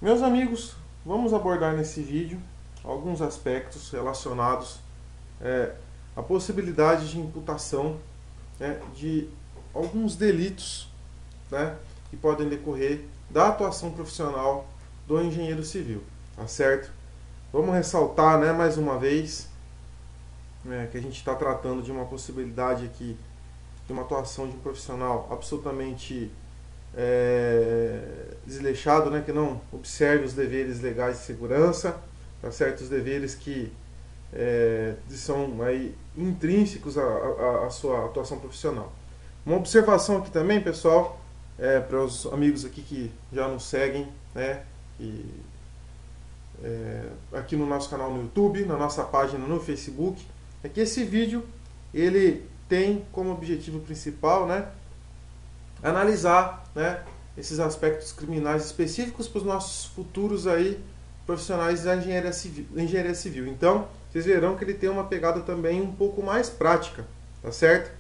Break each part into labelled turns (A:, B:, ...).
A: Meus amigos, vamos abordar nesse vídeo alguns aspectos relacionados à possibilidade de imputação, de alguns delitos, que podem decorrer da atuação profissional do engenheiro civil, tá certo? Vamos ressaltar, mais uma vez, que a gente está tratando de uma possibilidade aqui de uma atuação de um profissional absolutamente desleixado, que não observe os deveres legais de segurança, tá certo? Os deveres que são aí intrínsecos à sua atuação profissional. Uma observação aqui também, pessoal, para os amigos aqui que já nos seguem, aqui no nosso canal no YouTube, na nossa página no Facebook, é que esse vídeo ele tem como objetivo principal, analisar, esses aspectos criminais específicos para os nossos futuros aí profissionais da engenharia civil. Então, vocês verão que ele tem uma pegada também um pouco mais prática, tá certo?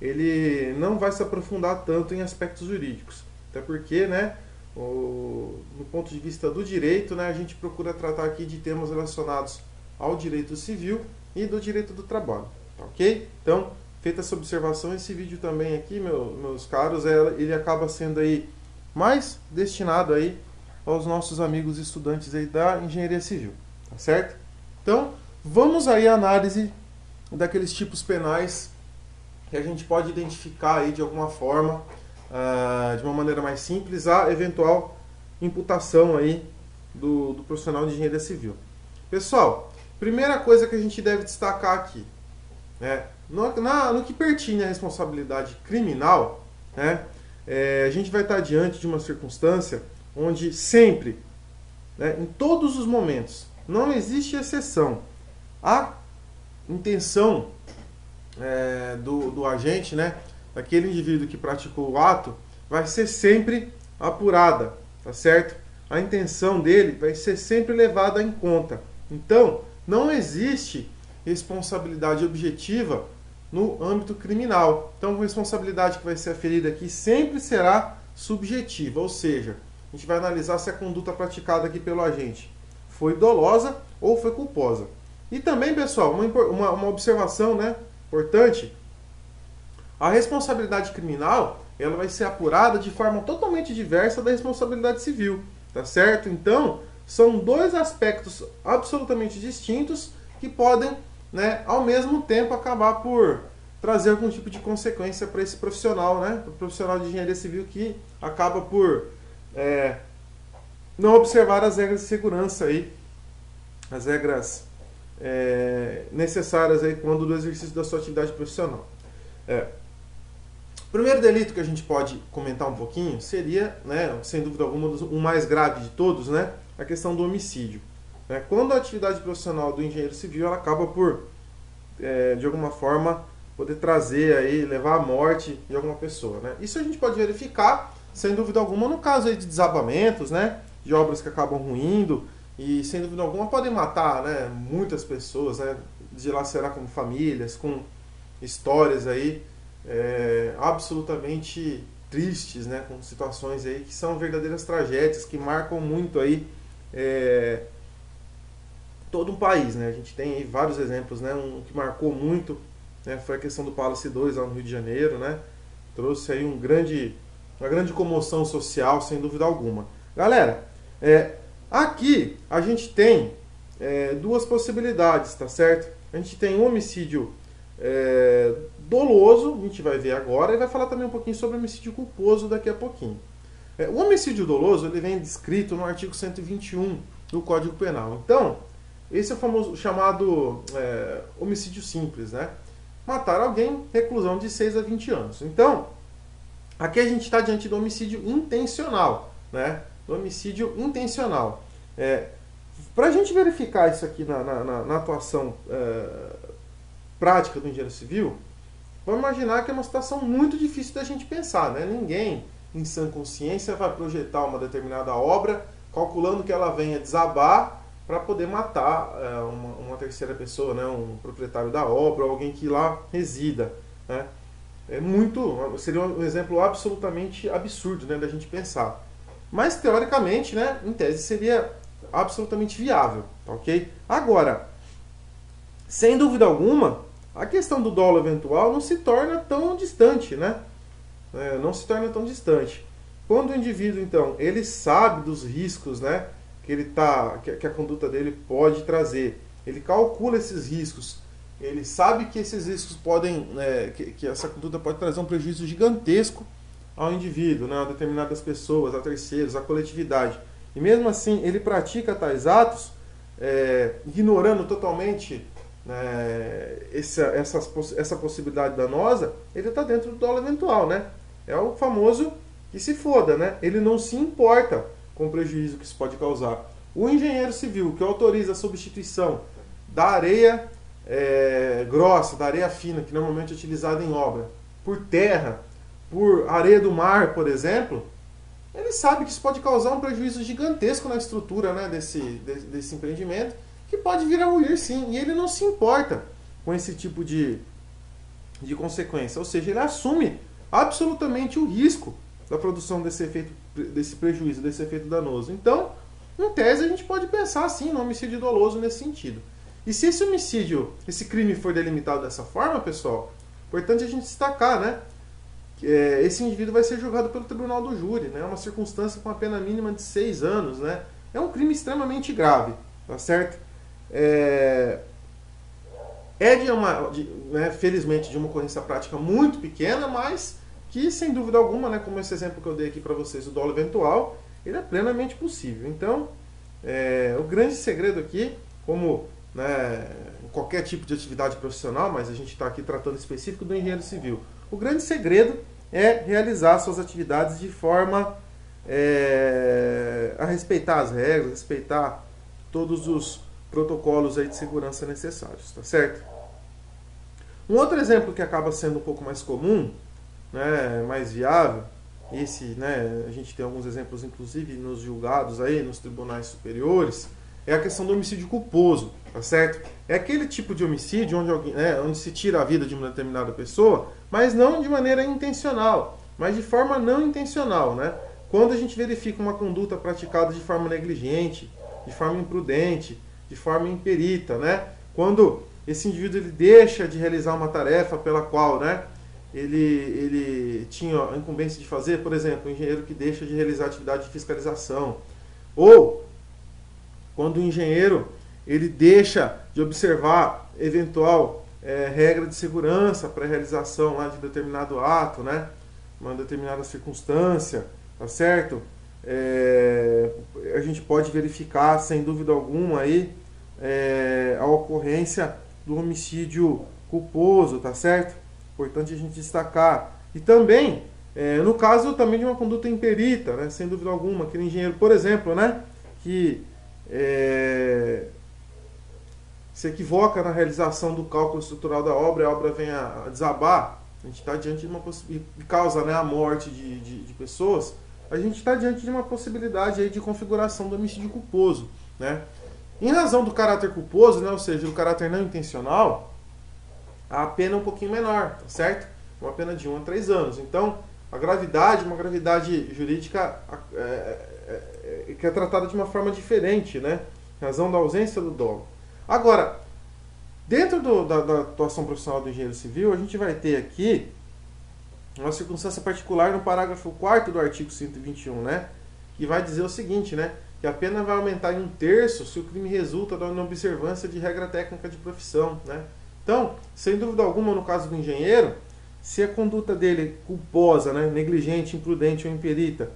A: Ele não vai se aprofundar tanto em aspectos jurídicos, até porque, no ponto de vista do direito, a gente procura tratar aqui de temas relacionados ao direito civil e do direito do trabalho, tá ok? Então, feita essa observação, esse vídeo também aqui, meus caros, ele acaba sendo aí mais destinado aí aos nossos amigos estudantes aí da engenharia civil, tá certo? Então, vamos aí à análise daqueles tipos penais que a gente pode identificar aí de alguma forma, de uma maneira mais simples, a eventual imputação aí do profissional de engenharia civil. Pessoal, primeira coisa que a gente deve destacar aqui, no que pertine à responsabilidade criminal, a gente vai estar diante de uma circunstância onde sempre, em todos os momentos, não existe exceção, a intenção do agente, daquele indivíduo que praticou o ato, vai ser sempre apurada, tá certo? A intenção dele vai ser sempre levada em conta. Então, não existe responsabilidade objetiva no âmbito criminal. Então, a responsabilidade que vai ser aferida aqui sempre será subjetiva, ou seja, a gente vai analisar se a conduta praticada aqui pelo agente foi dolosa ou foi culposa. E também, pessoal, uma observação importante, a responsabilidade criminal ela vai ser apurada de forma totalmente diversa da responsabilidade civil, tá certo? Então, são dois aspectos absolutamente distintos que podem, ao mesmo tempo, acabar por trazer algum tipo de consequência para esse profissional, o profissional de engenharia civil que acaba por não observar as regras de segurança aí, as regras necessárias aí quando do exercício da sua atividade profissional. O primeiro delito que a gente pode comentar um pouquinho seria, sem dúvida alguma, o mais grave de todos, a questão do homicídio. Quando a atividade profissional do engenheiro civil ela acaba por, de alguma forma, poder trazer aí, levar à morte de alguma pessoa. Isso a gente pode verificar, sem dúvida alguma, no caso aí de desabamentos, de obras que acabam ruindo e, sem dúvida alguma, podem matar muitas pessoas, dilacerar como famílias, com histórias aí absolutamente tristes, com situações aí que são verdadeiras tragédias, que marcam muito aí todo um país, A gente tem aí vários exemplos, um que marcou muito, foi a questão do Palace 2 lá no Rio de Janeiro, trouxe aí uma grande comoção social, sem dúvida alguma. Galera, aqui a gente tem duas possibilidades, tá certo? A gente tem um homicídio doloso, a gente vai ver agora, e vai falar também um pouquinho sobre o homicídio culposo daqui a pouquinho. O homicídio doloso ele vem descrito no artigo 121 do Código Penal. Então, esse é o famoso chamado homicídio simples, Matar alguém, reclusão de 6 a 20 anos. Então, aqui a gente está diante do homicídio intencional, Do homicídio intencional. Para a gente verificar isso aqui na atuação prática do engenheiro civil, vamos imaginar que é uma situação muito difícil da gente pensar, Ninguém, em sã consciência, vai projetar uma determinada obra calculando que ela venha desabar para poder matar uma terceira pessoa, um proprietário da obra, alguém que lá resida. Seria um exemplo absolutamente absurdo da gente pensar. Mas, teoricamente, né, em tese, seria absolutamente viável, tá ok? Agora, sem dúvida alguma, a questão do dolo eventual não se torna tão distante, né? Não se torna tão distante. Quando o indivíduo, então, ele sabe dos riscos, né, que a conduta dele pode trazer, ele calcula esses riscos, ele sabe que esses riscos podem, que essa conduta pode trazer um prejuízo gigantesco ao indivíduo, né, a determinadas pessoas, a terceiros, a coletividade. E mesmo assim, ele pratica tais atos, ignorando totalmente essa possibilidade danosa, ele está dentro do dolo eventual, né? É o famoso que se foda, né? Ele não se importa com o prejuízo que isso pode causar. O engenheiro civil que autoriza a substituição da areia grossa, da areia fina, que normalmente é utilizada em obra, por terra, por areia do mar, por exemplo, ele sabe que isso pode causar um prejuízo gigantesco na estrutura, né, desse empreendimento, que pode vir a ruir sim, e ele não se importa com esse tipo de consequência, ou seja, ele assume absolutamente o risco da produção desse prejuízo, desse efeito danoso. Então, em tese, a gente pode pensar assim no homicídio doloso nesse sentido. E se esse crime for delimitado dessa forma, pessoal, importante a gente destacar, né, que esse indivíduo vai ser julgado pelo tribunal do júri, né, uma circunstância com a pena mínima de 6 anos, né, é um crime extremamente grave, tá certo? Felizmente, de uma ocorrência prática muito pequena, mas que, sem dúvida alguma, né, como esse exemplo que eu dei aqui para vocês, o dolo eventual, ele é plenamente possível. Então, o grande segredo aqui, como, né, em qualquer tipo de atividade profissional, mas a gente está aqui tratando específico do engenheiro civil, o grande segredo é realizar suas atividades de forma a respeitar as regras, respeitar todos os protocolos aí de segurança necessários, tá certo? Um outro exemplo que acaba sendo um pouco mais comum, né, mais viável, né, a gente tem alguns exemplos inclusive nos julgados aí, nos tribunais superiores, é a questão do homicídio culposo, tá certo? É aquele tipo de homicídio onde se tira a vida de uma determinada pessoa, mas não de maneira intencional, mas de forma não intencional, né? Quando a gente verifica uma conduta praticada de forma negligente, de forma imprudente, de forma imperita, né? Quando esse indivíduo ele deixa de realizar uma tarefa pela qual, né, ele tinha a incumbência de fazer, por exemplo, o engenheiro que deixa de realizar atividade de fiscalização, ou quando o engenheiro ele deixa de observar eventual regra de segurança para a realização lá de determinado ato, né, uma determinada circunstância, tá certo? A gente pode verificar, sem dúvida alguma, aí, a ocorrência do homicídio culposo, tá certo? Importante a gente destacar. E também, no caso também de uma conduta imperita, né, sem dúvida alguma, aquele engenheiro, por exemplo, né, que se equivoca na realização do cálculo estrutural da obra, e a obra vem a desabar, a gente está diante de uma possibilidade, causa, né, a morte de pessoas, a gente está diante de uma possibilidade aí de configuração do homicídio culposo, né? Em razão do caráter culposo, né, ou seja, do caráter não intencional, a pena é um pouquinho menor, tá certo? Uma pena de 1 a 3 anos. Então, a gravidade, uma gravidade jurídica que é tratada de uma forma diferente, né? Em razão da ausência do dolo. Agora, dentro da atuação profissional do engenheiro civil, a gente vai ter aqui uma circunstância particular no parágrafo 4º do artigo 121, né? Que vai dizer o seguinte, né? Que a pena vai aumentar em 1/3 se o crime resulta da inobservância de regra técnica de profissão, né? Então, sem dúvida alguma, no caso do engenheiro, se a conduta dele culposa, né, negligente, imprudente ou imperita,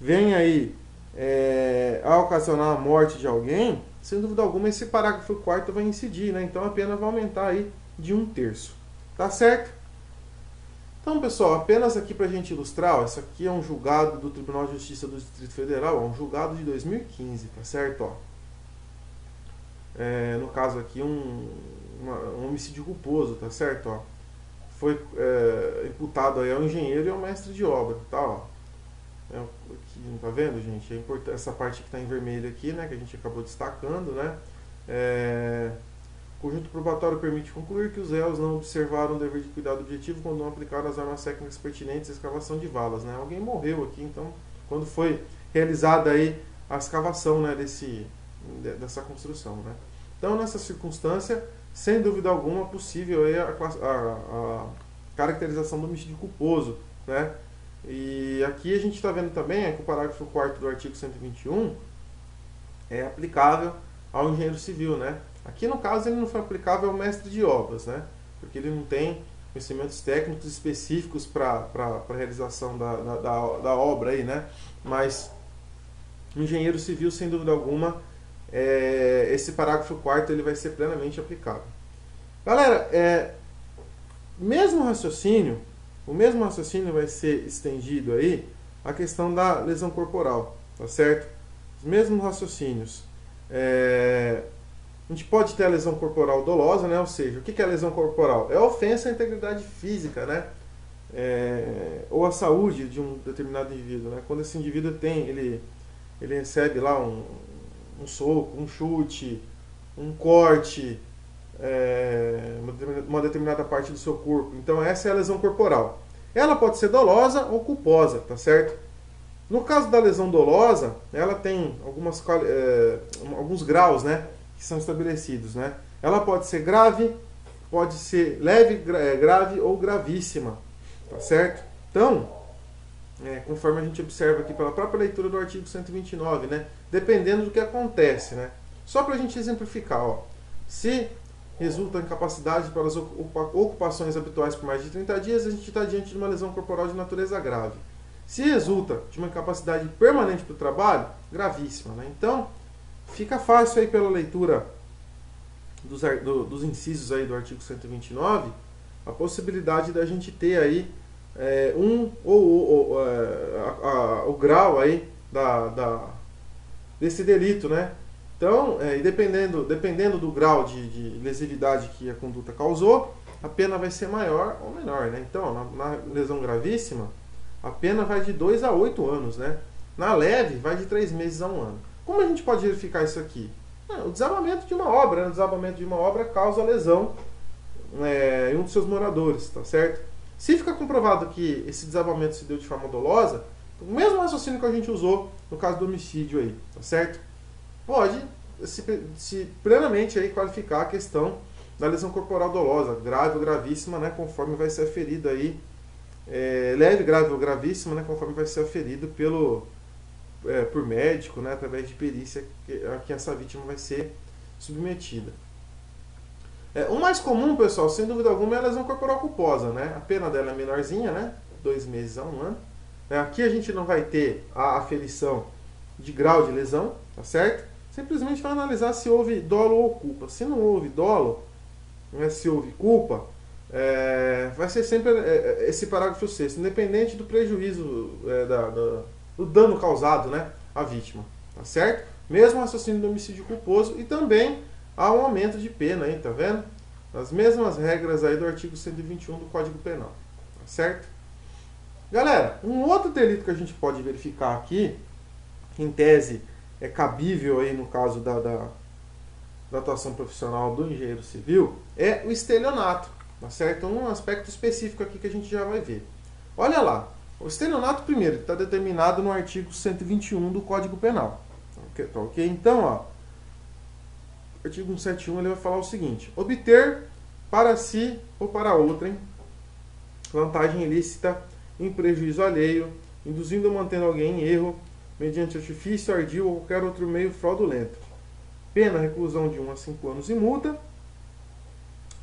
A: vem aí a ocasionar a morte de alguém, sem dúvida alguma esse parágrafo 4º vai incidir, né? Então a pena vai aumentar aí de 1/3. Tá certo? Então, pessoal, apenas aqui para a gente ilustrar, ó, isso aqui é um julgado do Tribunal de Justiça do Distrito Federal, ó, um julgado de 2015, tá certo? Ó. No caso aqui, um homicídio culposo, tá certo? Ó. Foi imputado aí ao engenheiro e ao mestre de obra, tá? Ó. Aqui, não tá vendo, gente? Essa parte que está em vermelho aqui, né, que a gente acabou destacando, né? O conjunto probatório permite concluir que os réus não observaram o dever de cuidado objetivo quando não aplicaram as armas técnicas pertinentes à escavação de valas, né? Alguém morreu aqui, então, quando foi realizada aí a escavação, né, dessa construção, né? Então, nessa circunstância, sem dúvida alguma, possível aí a caracterização do homicídio culposo, né? E aqui a gente está vendo também que o parágrafo 4º do artigo 121 é aplicável ao engenheiro civil, né? Aqui, no caso, ele não foi aplicável ao mestre de obras, né? Porque ele não tem conhecimentos técnicos específicos para a realização da obra aí, né? Mas o engenheiro civil, sem dúvida alguma, esse parágrafo 4º ele vai ser plenamente aplicável. Galera, o mesmo raciocínio vai ser estendido aí à questão da lesão corporal, tá certo? Os mesmos raciocínios. A gente pode ter a lesão corporal dolosa, né? Ou seja, o que é a lesão corporal? É a ofensa à integridade física, né? Ou à saúde de um determinado indivíduo, né? Quando esse indivíduo ele recebe lá um soco, um chute, um corte, uma determinada parte do seu corpo. Então essa é a lesão corporal. Ela pode ser dolosa ou culposa, tá certo? No caso da lesão dolosa, ela tem alguns graus, né, que são estabelecidos, né? Ela pode ser grave, pode ser leve, grave ou gravíssima, tá certo? Então, conforme a gente observa aqui pela própria leitura do artigo 129, né, dependendo do que acontece, né? Só para a gente exemplificar, ó, se resulta incapacidade para as ocupações habituais por mais de 30 dias, a gente está diante de uma lesão corporal de natureza grave. Se resulta de uma incapacidade permanente para o trabalho, gravíssima, né? Então, fica fácil aí pela leitura dos incisos aí do artigo 129, a possibilidade da gente ter aí o grau aí desse delito, né? Então, dependendo do grau de lesividade que a conduta causou, a pena vai ser maior ou menor, né? Então, na lesão gravíssima, a pena vai de 2 a 8 anos, né? Na leve, vai de 3 meses a 1 ano. Como a gente pode verificar isso aqui? O desabamento de uma obra, né? O desabamento de uma obra causa lesão em um dos seus moradores, tá certo? Se fica comprovado que esse desabamento se deu de forma dolosa, o mesmo raciocínio que a gente usou no caso do homicídio aí, tá certo? Pode se plenamente aí qualificar a questão da lesão corporal dolosa, grave ou gravíssima, né? Conforme vai ser aferido aí, leve, grave ou gravíssima, né? Conforme vai ser aferido por médico, né? Através de perícia a que essa vítima vai ser submetida. O mais comum, pessoal, sem dúvida alguma, é a lesão corporal culposa, né? A pena dela é menorzinha, né? 2 meses a 1 ano. Aqui a gente não vai ter a aferição de grau de lesão, tá certo? Simplesmente vai analisar se houve dolo ou culpa. Se não houve dolo, né, se houve culpa, vai ser sempre esse parágrafo 6º, independente do prejuízo, do dano causado, né, à vítima, tá certo? Mesmo raciocínio do homicídio culposo, e também há um aumento de pena aí, tá vendo? As mesmas regras aí do artigo 121 do Código Penal, tá certo? Galera, um outro delito que a gente pode verificar aqui, que em tese é cabível aí no caso da atuação profissional do engenheiro civil, é o estelionato, tá certo? Um aspecto específico aqui que a gente já vai ver. Olha lá, o estelionato primeiro está determinado no artigo 121 do Código Penal, tá ok? Então, ó, o artigo 171 ele vai falar o seguinte: obter para si ou para outrem vantagem ilícita em prejuízo alheio, induzindo ou mantendo alguém em erro, mediante artifício, ardil ou qualquer outro meio fraudulento. Pena, reclusão de 1 a 5 anos e multa,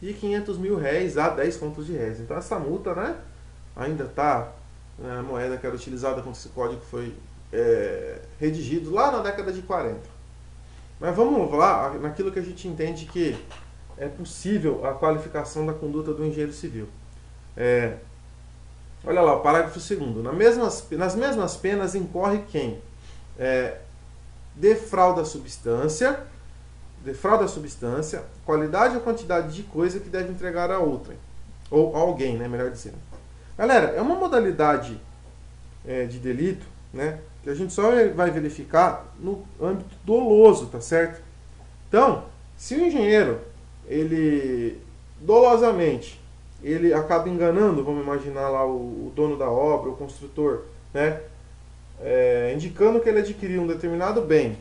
A: e 500 mil réis a 10 contos de réis. Então essa multa, né, ainda está na moeda que era utilizada quando esse código foi redigido lá na década de 40. Mas vamos lá naquilo que a gente entende que é possível a qualificação da conduta do engenheiro civil. Olha lá, o parágrafo 2º. Nas mesmas penas incorre quem defrauda a substância, qualidade ou quantidade de coisa que deve entregar a outrem, ou a alguém, né, melhor dizendo. Galera, é uma modalidade de delito, né, que a gente só vai verificar no âmbito doloso, tá certo? Então, se o engenheiro, ele dolosamente, ele acaba enganando, vamos imaginar lá o dono da obra, o construtor, né, indicando que ele adquiriu um determinado bem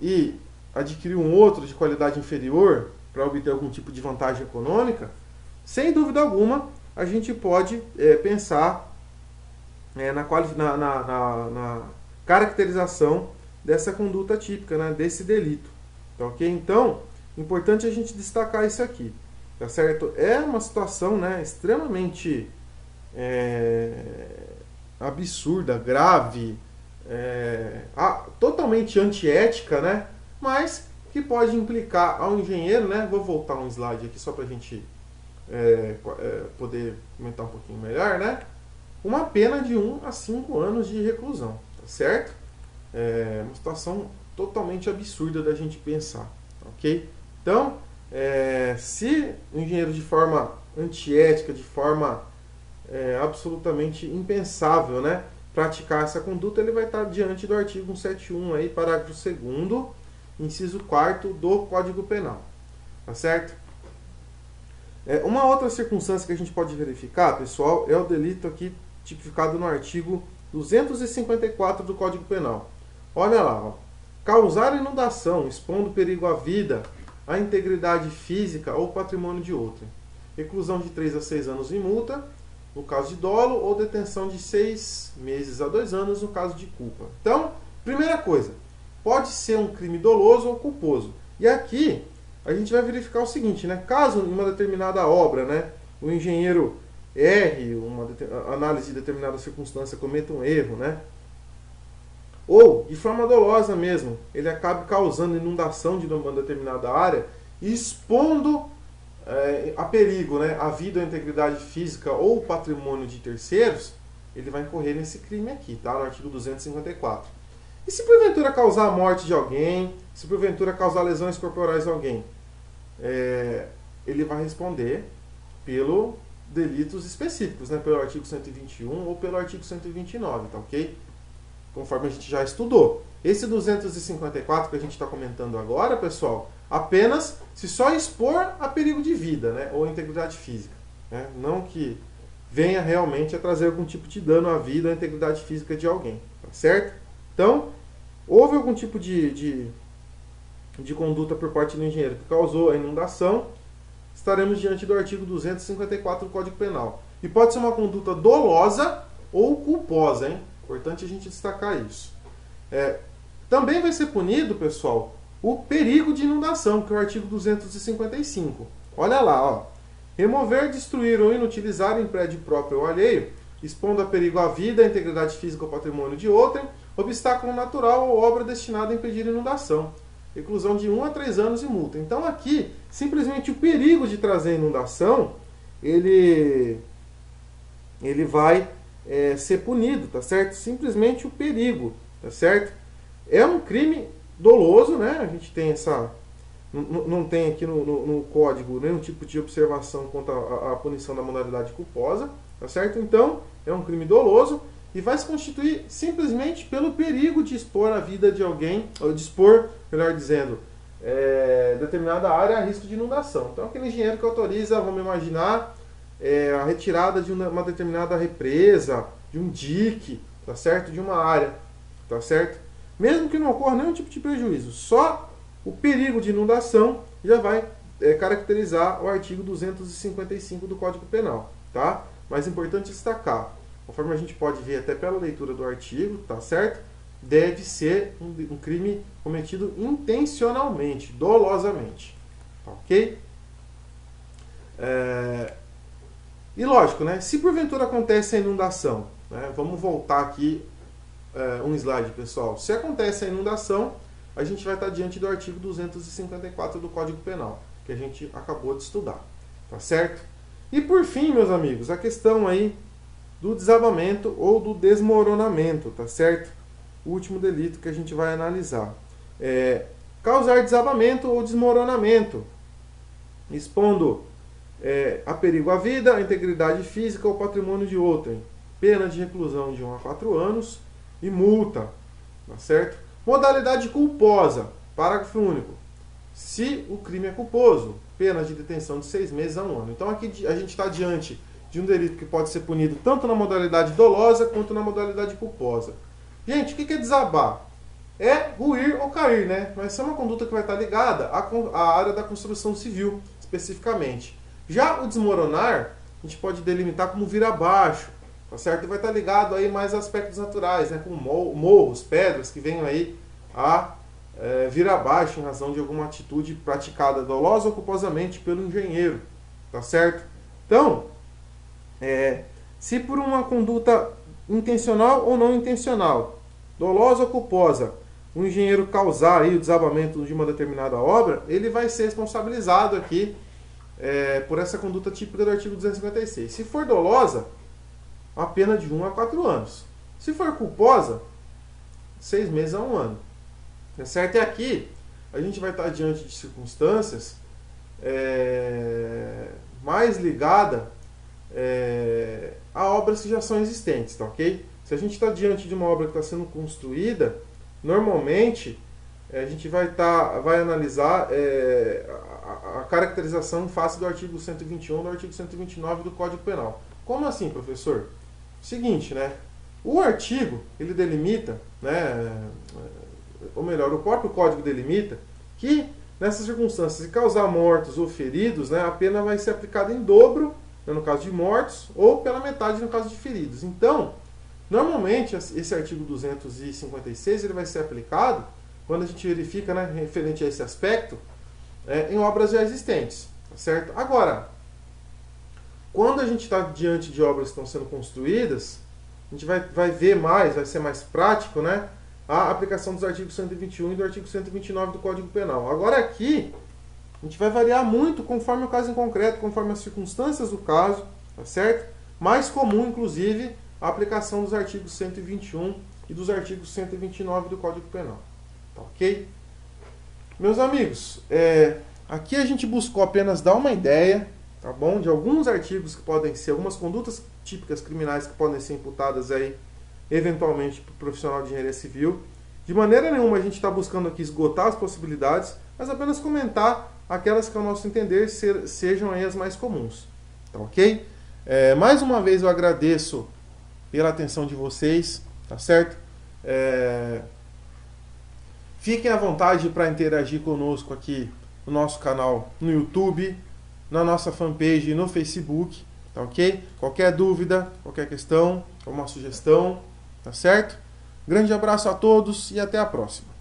A: e adquiriu um outro de qualidade inferior para obter algum tipo de vantagem econômica, sem dúvida alguma, a gente pode pensar na caracterização dessa conduta típica, né, desse delito. Tá, ok? Então, importante a gente destacar isso aqui. Tá certo? É uma situação, né, extremamente absurda, grave, totalmente antiética, né? Mas que pode implicar ao engenheiro, né? Vou voltar um slide aqui só para a gente poder comentar um pouquinho melhor, né? Uma pena de 1 a 5 anos de reclusão, tá certo? É uma situação totalmente absurda da gente pensar, ok? Então, se o engenheiro de forma antiética, de forma absolutamente impensável, né, praticar essa conduta, ele vai estar diante do artigo 171, aí, parágrafo 2º, inciso 4º do Código Penal. Tá certo? Uma outra circunstância que a gente pode verificar, pessoal, é o delito aqui tipificado no artigo 254 do Código Penal. Olha lá, ó. Causar inundação, expondo perigo à vida, à integridade física ou patrimônio de outrem. Reclusão de 3 a 6 anos e multa, no caso de dolo, ou detenção de 6 meses a 2 anos, no caso de culpa. Então, primeira coisa, pode ser um crime doloso ou culposo. E aqui, a gente vai verificar o seguinte, né? Caso em uma determinada obra, né, o engenheiro erre, uma análise de determinada circunstância, cometa um erro, né? Ou, de forma dolosa mesmo, ele acabe causando inundação de uma determinada área, expondo a perigo, né, a vida ou a integridade física ou o patrimônio de terceiros, ele vai incorrer nesse crime aqui, tá? No artigo 254. E se porventura causar a morte de alguém, se porventura causar lesões corporais a alguém, ele vai responder pelo delitos específicos, né? Pelo artigo 121 ou pelo artigo 129, tá ok? Conforme a gente já estudou. Esse 254 que a gente está comentando agora, pessoal, apenas se só expor a perigo de vida, né, ou integridade física, né, não que venha realmente a trazer algum tipo de dano à vida ou à integridade física de alguém, tá certo? Então, houve algum tipo de conduta por parte do engenheiro que causou a inundação, estaremos diante do artigo 254 do Código Penal. E pode ser uma conduta dolosa ou culposa, hein? Importante a gente destacar isso. Também vai ser punido, pessoal, o perigo de inundação, que é o artigo 255. Olha lá, ó. Remover, destruir ou inutilizar em prédio próprio ou alheio, expondo a perigo à vida, à integridade física ou patrimônio de outrem, obstáculo natural ou obra destinada a impedir inundação. Reclusão de 1 a 3 anos e multa. Então aqui, simplesmente o perigo de trazer inundação, ele vai ser punido, tá certo? Simplesmente o perigo, tá certo? É um crime doloso, né? A gente tem essa... Não tem aqui no código nenhum tipo de observação quanto à punição da modalidade culposa, tá certo? Então, é um crime doloso e vai se constituir simplesmente pelo perigo de expor a vida de alguém, ou de expor, melhor dizendo, determinada área a risco de inundação. Então, aquele engenheiro que autoriza, vamos imaginar, a retirada de uma determinada represa, de um dique, tá certo? De uma área, tá certo? Mesmo que não ocorra nenhum tipo de prejuízo, só o perigo de inundação já vai caracterizar o artigo 255 do Código Penal, tá? Mas é importante destacar, conforme a gente pode ver até pela leitura do artigo, tá certo? Deve ser um crime cometido intencionalmente, dolosamente, tá ok? E lógico, né? Se porventura acontece a inundação, né? Vamos voltar aqui um slide, pessoal. Se acontece a inundação, a gente vai estar diante do artigo 254 do Código Penal, que a gente acabou de estudar, tá certo? E por fim, meus amigos, a questão aí do desabamento ou do desmoronamento, tá certo? O último delito que a gente vai analisar. Causar desabamento ou desmoronamento, expondo a perigo à vida, à integridade física ou patrimônio de outrem. Pena de reclusão de 1 a 4 anos e multa, tá certo? Modalidade culposa, parágrafo único. Se o crime é culposo, pena de detenção de 6 meses a 1 ano. Então aqui a gente está diante de um delito que pode ser punido tanto na modalidade dolosa quanto na modalidade culposa. Gente, o que é desabar? É ruir ou cair, né? Mas é uma conduta que vai estar ligada à área da construção civil, especificamente. Já o desmoronar, a gente pode delimitar como vir abaixo, tá certo? E vai estar ligado aí mais a aspectos naturais, né? Como morros, pedras que venham aí a vir abaixo em razão de alguma atitude praticada dolosa ou culposamente pelo engenheiro, tá certo? Então, se por uma conduta intencional ou não intencional, dolosa ou culposa, o engenheiro causar aí o desabamento de uma determinada obra, ele vai ser responsabilizado aqui por essa conduta típica do artigo 256. Se for dolosa, a pena de 1 a 4 anos. Se for culposa, 6 meses a 1 ano. Tá certo? E aqui a gente vai estar diante de circunstâncias mais ligada a obras que já são existentes, tá ok? Se a gente está diante de uma obra que está sendo construída, normalmente a gente vai analisar a caracterização em face do artigo 121 do artigo 129 do Código Penal. Como assim, professor? Seguinte, né? O artigo, ele delimita, né, ou melhor, o próprio Código delimita que nessas circunstâncias, se causar mortos ou feridos, né, a pena vai ser aplicada em dobro, né, no caso de mortos, ou pela metade no caso de feridos. Então, normalmente, esse artigo 256 ele vai ser aplicado quando a gente verifica, né, referente a esse aspecto, em obras já existentes, tá certo? Agora, quando a gente está diante de obras que estão sendo construídas, a gente vai ver mais, vai ser mais prático, né, a aplicação dos artigos 121 e do artigo 129 do Código Penal. Agora aqui, a gente vai variar muito conforme o caso em concreto, conforme as circunstâncias do caso, tá certo? Mais comum, inclusive, a aplicação dos artigos 121 e dos artigos 129 do Código Penal. Tá ok? Meus amigos, aqui a gente buscou apenas dar uma ideia, tá bom? De alguns artigos que podem ser, algumas condutas típicas criminais que podem ser imputadas aí, eventualmente, para o profissional de engenharia civil. De maneira nenhuma a gente está buscando aqui esgotar as possibilidades, mas apenas comentar aquelas que, ao nosso entender, sejam aí as mais comuns. Tá ok? Mais uma vez eu agradeço pela atenção de vocês, tá certo? Fiquem à vontade para interagir conosco aqui no nosso canal no YouTube, na nossa fanpage no Facebook, tá ok? Qualquer dúvida, qualquer questão, uma sugestão, tá certo? Grande abraço a todos e até a próxima.